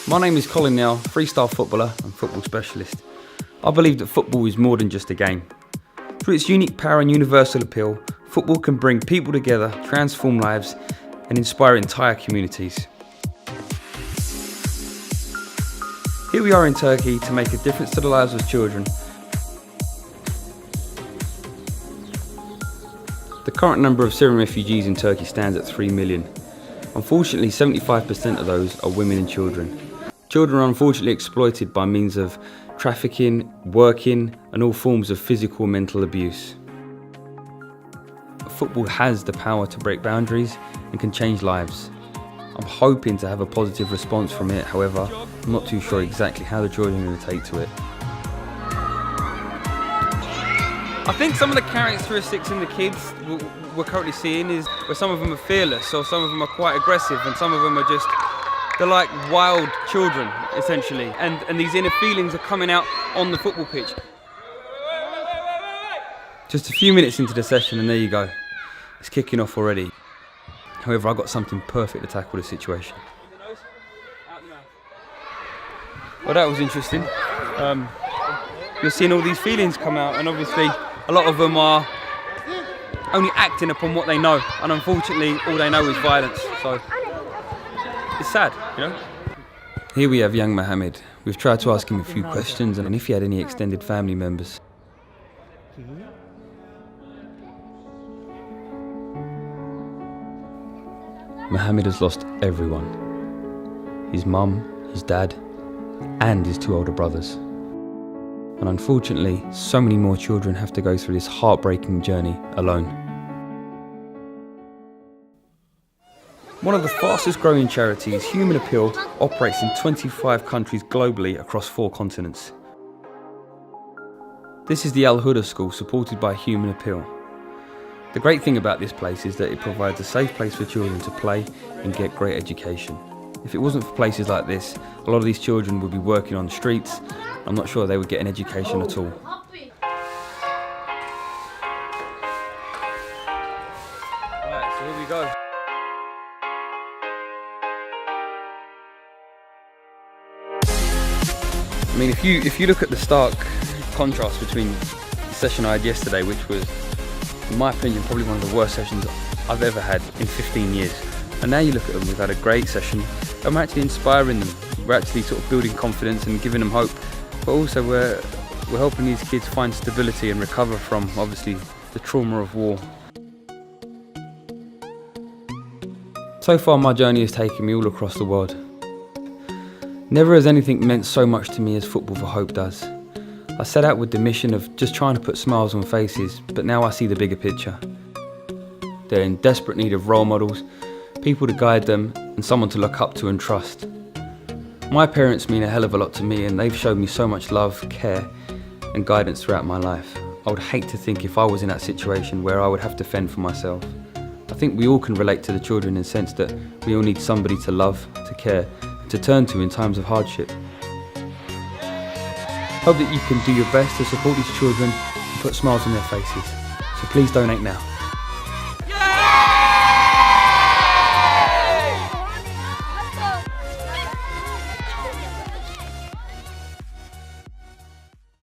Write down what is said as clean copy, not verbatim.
My name is Colin Neal, freestyle footballer and football specialist. I believe that football is more than just a game. Through its unique power and universal appeal, football can bring people together, transform lives and inspire entire communities. Here we are in Turkey to make a difference to the lives of children. The current number of Syrian refugees in Turkey stands at 3 million. Unfortunately, 75% of those are women and children. Children are unfortunately exploited by means of trafficking, working, and all forms of physical and mental abuse. Football has the power to break boundaries and can change lives. I'm hoping to have a positive response from it, however, I'm not too sure exactly how the children are going to take to it. I think some of the characteristics in the kids we're currently seeing is where some of them are fearless, or some of them are quite aggressive, and some of them are just, they're like wild children, essentially. And these inner feelings are coming out on the football pitch. Just a few minutes into the session and there you go. It's kicking off already. However, I've got something perfect to tackle the situation. Well, that was interesting. You're seeing all these feelings come out, and obviously a lot of them are only acting upon what they know, and unfortunately all they know is violence. So it's sad, you know. Here we have young Mohammed. We've tried to ask him a few questions and if he had any extended family members. Mohammed has lost everyone. His mum, his dad, and his 2 older brothers. And unfortunately, so many more children have to go through this heartbreaking journey alone. One of the fastest growing charities, HumanAppeal, operates in 25 countries globally across 4 continents. This is the Al Huda School, supported by HumanAppeal. The great thing about this place is that it provides a safe place for children to play and get great education. If it wasn't for places like this, a lot of these children would be working on the streets. I'm not sure they would get an education at all. Right, so here we go. I mean, if you look at the stark contrast between the session I had yesterday, which was, in my opinion, probably one of the worst sessions I've ever had in 15 years. And now you look at them, we've had a great session. I'm actually inspiring them. We're actually sort of building confidence and giving them hope. But also we're helping these kids find stability and recover from, obviously, the trauma of war. So far my journey has taken me all across the world. Never has anything meant so much to me as Football for Hope does. I set out with the mission of just trying to put smiles on faces, but now I see the bigger picture. They're in desperate need of role models, people to guide them, and someone to look up to and trust. My parents mean a hell of a lot to me, and they've shown me so much love, care, and guidance throughout my life. I would hate to think if I was in that situation where I would have to fend for myself. I think we all can relate to the children in the sense that we all need somebody to love, to care, and to turn to in times of hardship. Hope that you can do your best to support these children and put smiles on their faces. So please donate now.